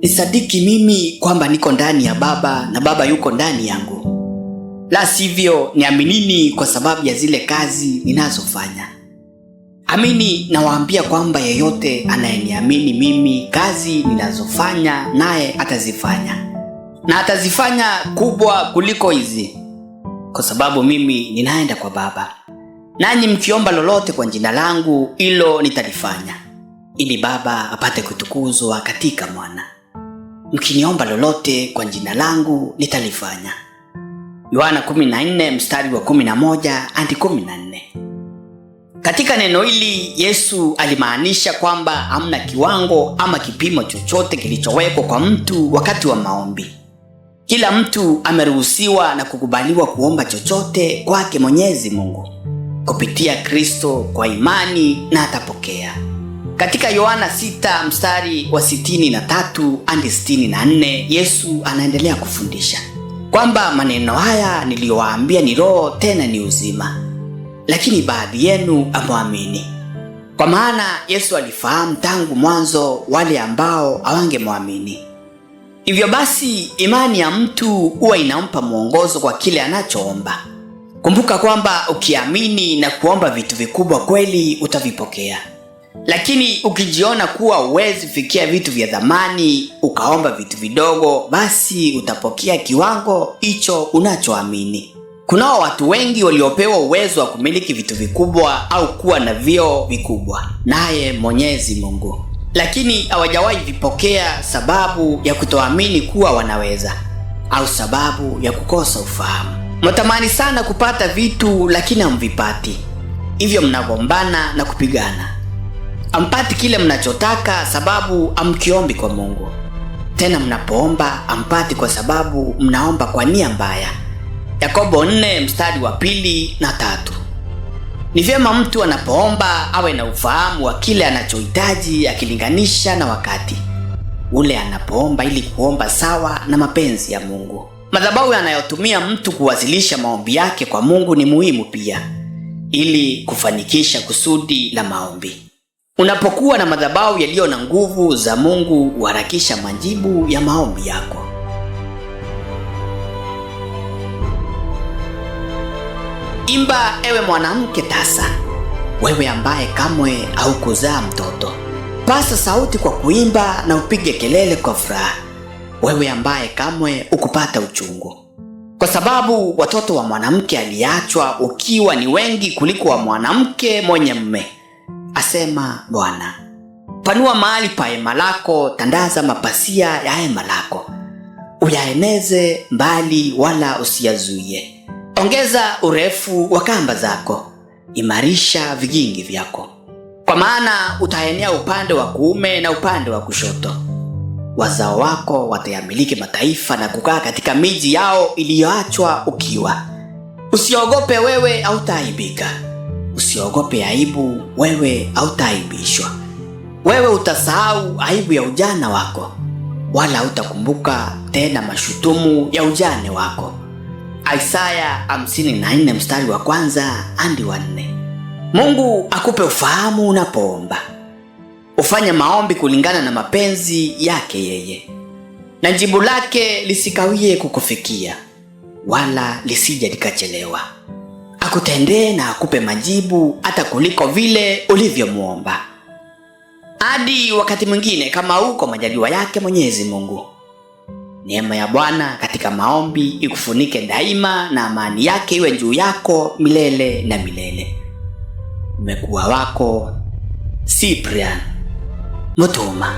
Nisadiki mimi kwamba niko ndani ya Baba na Baba yuko ndani yangu. La sivyo niaminini kwa sababu ya zile kazi ninazofanya. Amini nawaambia kwamba yeyote anayeniamini mimi, kazi ninazofanya naye atazifanya. Na atazifanya kubwa kuliko hizi, kwa sababu mimi ninaenda kwa Baba. Nanyi mkiomba lolote kwa jina langu, hilo nitalifanya, ili Baba apate kutukuzwa katika Mwana. Mkiniomba lolote kwa jina langu nitalifanya. Yohana 14 mstari wa 11 hadi 14. Katika neno hili Yesu alimaanisha kwamba hamna kiwango ama kipimo chochote kilichowekwa kwa mtu wakati wa maombi. Kila mtu ameruhusiwa na kukubaliwa kuomba chochote kwake Mwenyezi Mungu kupitia Kristo kwa imani, na atapokea. Katika Yohana 6 mstari wa 63 hadi 64, Yesu anaendelea kufundisha kwamba maneno haya niliyowaambia ni roho tena ni uzima, lakini baadhi yenu hamwamini. Kwa maana Yesu alifahamu tangu mwanzo wale ambao hawangemwamini. Hivyo basi imani ya mtu huwa inampa mwongozo kwa kile anachoomba. Kumbuka kwamba ukiamini na kuomba vitu vikubwa kweli utavipokea. Lakini ukijiona kuwa huwezi fikia vitu vya thamani ukaomba vitu vidogo, basi utapokea kiwango hicho unachoamini. Kunao watu wengi waliopewa uwezo wa kumiliki vitu vikubwa au kuwa na vyeo vikubwa naye Mwenyezi Mungu, lakini hawajawahi vipokea sababu ya kutoamini kuwa wanaweza, au sababu ya kukosa ufahamu. Mnatamani sana kupata vitu lakini hamvipati, hivyo mnagombana na kupigana. Hampati kile mnachotaka sababu hamkiombi kwa Mungu. Tena mnapoomba hampati kwa sababu mnaomba kwa nia mbaya. Yakobo 4 mstari wa 2 na 3. Ni vyema mtu anapoomba awe na ufahamu wa kile anachohitaji, akilinganisha na wakati ule anapoomba, ili kuomba sawa na mapenzi ya Mungu. Madhabahu yanayotumia mtu kuwasilisha maombi yake kwa Mungu ni muhimu pia, ili kufanikisha kusudi la maombi. Unapokuwa na madhabahu yaliyo na nguvu za Mungu, huharakisha majibu ya maombi yako. Imba ewe mwanamke tasa, wewe ambaye kamwe haukuzaa mtoto. Pasa sauti kwa kuimba na upige kelele kwa furaha, wewe ambaye kamwe hukupata uchungu. Kwa sababu watoto wa mwanamke aliachwa ukiwa ni wengi kuliko wa mwanamke mwenye mume, asema Bwana. Panua mahali pa hema lako, tandaza mapasia ya hema lako, uyaeneze mbali wala usiyazuie. Ongeza urefu wa kamba zako, imarisha vigingi vyako, kwa maana utaenea upande wa kuume na upande wa kushoto. Wazao wako watayamiliki mataifa na kukaa katika miji yao iliyoachwa ukiwa. Usiogope, wewe hautaaibika. Usiogope aibu, wewe hautaaibishwa. Wewe utasahau aibu ya ujana wako, wala hautakumbuka tena mashutumu ya ujane wako. Isaya 54 mstari wa 1 hadi wa 4. Mungu akupe ufahamu unapoomba. Ufanye maombi kulingana na mapenzi yake yeye, na jibu lake lisikawie kukufikia, wala lisije likachelewa. Akutendee na akupe majibu hata kuliko vile ulivyomuomba. Hadi wakati mwingine, kama uko majaliwa yake Mwenyezi Mungu. Neema ya Bwana katika maombi ikufunike daima, na amani yake iwe juu yako milele na milele. Umekuwa wako Cyprian Mutuma.